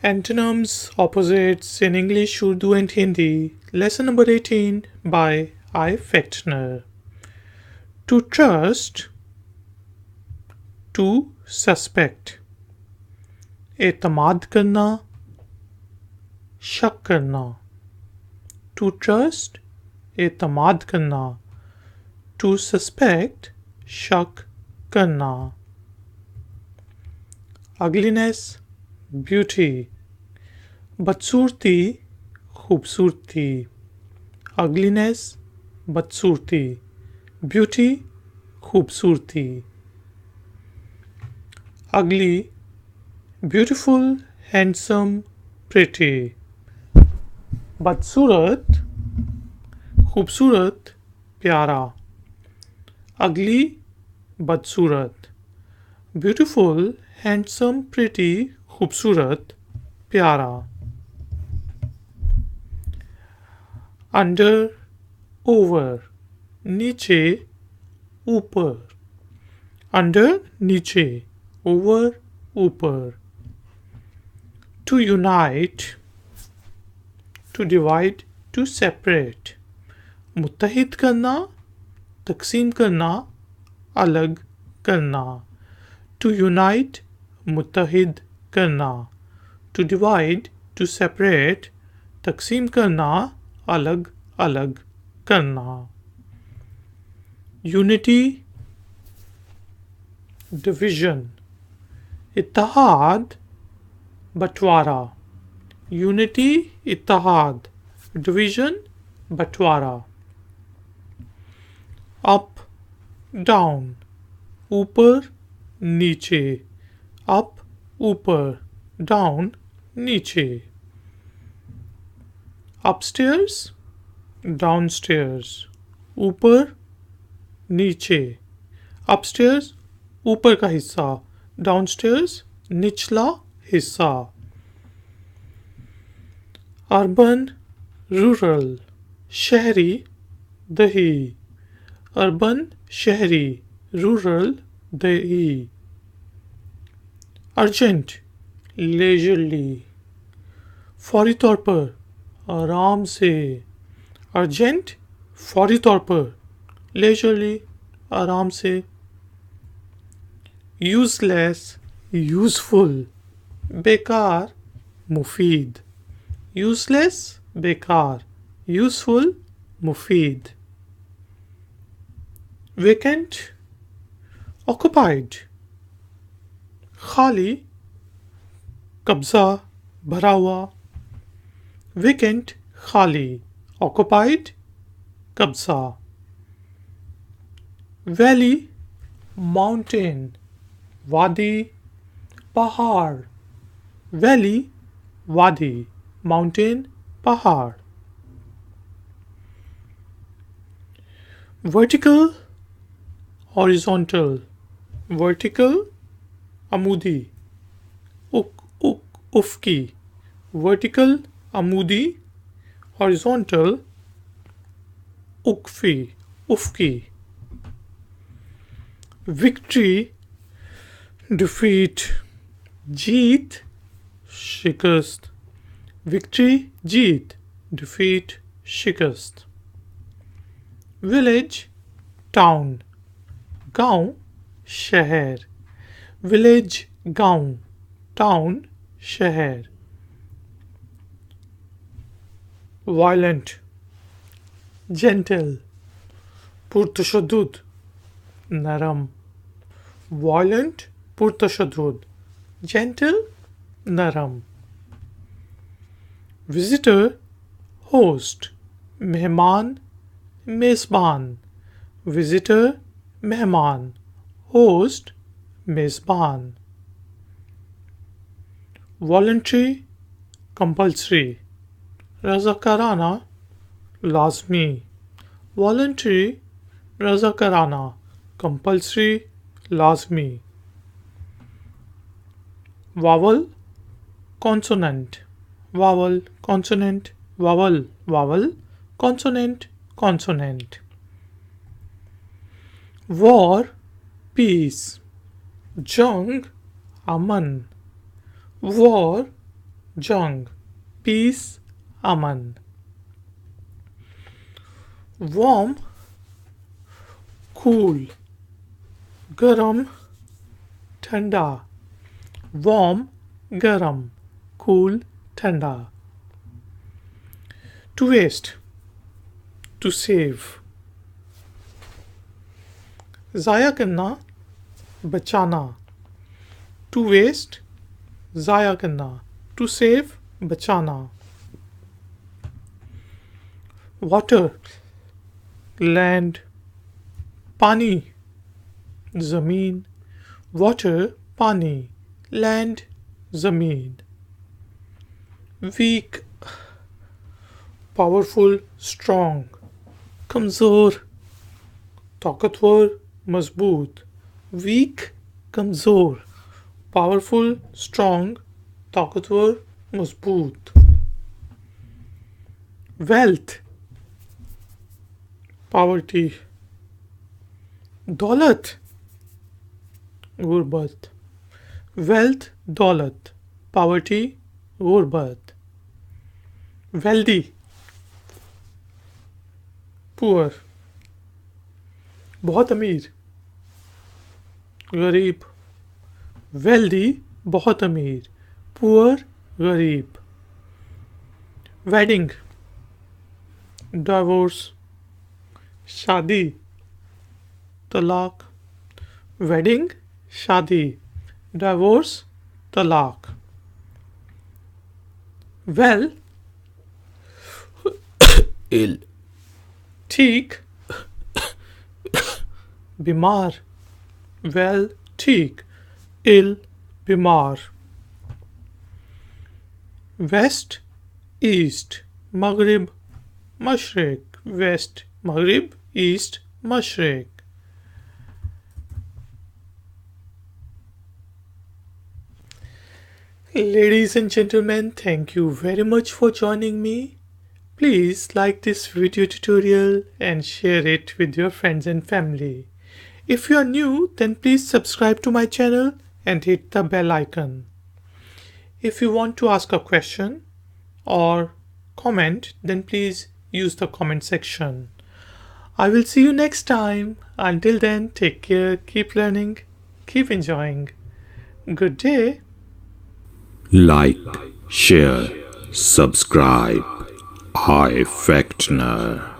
Antonyms, opposites in English, Urdu and Hindi. Lesson number 18 by I. Fechner. To trust, to suspect. एतमाद करना, शक करना. To trust, एतमाद करना. To suspect, शक करना. Ugliness, beauty. बदसूरती, खूबसूरती. Ugliness, बदसूरती. Beauty, खूबसूरती. Ugly, beautiful, handsome, pretty. बदसूरत, खूबसूरत, प्यारा. Ugly, बदसूरत. Beautiful, handsome, pretty, खूबसूरत, प्यारा. Under, over. नीचे, ऊपर. Under, नीचे. Over, ऊपर. To unite, to divide, to separate. मुत्तहिद करना, तकसीम करना, अलग करना. To unite, मुत्तहिद करना. To divide, to separate, तकसीम करना, अलग अलग करना. Unity, division. इत्तेहाद, बंटवारा. Unity, इत्तेहाद. Division, बंटवारा. Up, down. ऊपर, नीचे. Up, ऊपर. Down, नीचे. Upstairs, downstairs. ऊपर, नीचे. Upstairs, ऊपर का हिस्सा. Downstairs, निचला हिस्सा. Urban, rural. शहरी, दही. Urban, शहरी. Rural, दही. Urgent, leisurely. फौरी तौर पर, आराम से. Urgent, फौरी तौर पर. Leisurely, आराम से. Useless, useful. बेकार, मुफीद. Useless, बेकार. Useful, मुफीद. Vacant, occupied. खाली, कब्जा, भरा हुआ. Vacant, खाली. Occupied, कब्जा. Valley, mountain. वादी, पहाड़. Valley, वादी. Mountain, पहाड़. Vertical, horizontal. Vertical, अमूदी. उफ़की. Vertical, अमूदी. Horizontal, उफ़की. Victory, defeat. जीत, शिकस्त. Victory, जीत. Defeat, शिकस्त. Village, town. गांव, शहर. Village, गांव. Town, शहर. Violent, gentle. पुरतशद्दुद, नरम. Violent, पुरतशद्दुद. Gentle, नरम. Visitor, host. मेहमान, मेज़बान. Visitor, मेहमान. Host, मेज़बान. Voluntary, compulsory. रज़ाकाराना, लाज़मी. Voluntary, रज़ाकाराना. Compulsory, लाज़मी. Vowel, consonant. Vowel, consonant. Vowel, vowel. Consonant, consonant. War, peace. Jung, अमन. War, jung, peace, aman. Warm, cool, garam, ठंडा. Warm, garam, cool, ठंडा. To waste, to save. ज़ाया करना, बचाना. To waste, ज़ाया करना. To save, बचाना. Water, land, पानी, ज़मीन. Water, पानी, land, ज़मीन. Weak, powerful, strong. कमज़ोर, ताकतवर, मजबूत. Weak, कमज़ोर. Powerful, strong, ताकतवर, मजबूत. Wealth, poverty. दौलत, गुर्बत. Wealth, दौलत. Poverty, गुर्बत. Wealthy, poor. बहुत अमीर, गरीब. Wealthy, बहुत अमीर. Poor, गरीब. Wedding, divorce, शादी, तलाक. Wedding, शादी. Divorce, तलाक. Well, ill, ठीक, बीमार. Well, ठीक. Ill, बीमार. West, East, मगरिब, मशरिक. West, मगरिब, East, मशरिक. Ladies and gentlemen, thank you very much for joining me. Please like this video tutorial and share it with your friends and family. If you are new, then please subscribe to my channel and hit the bell icon. If you want to ask a question or comment, then please use the comment section. I will see you next time. Until then, take care, keep learning, keep enjoying. Good day. like, share, subscribe. I Factner.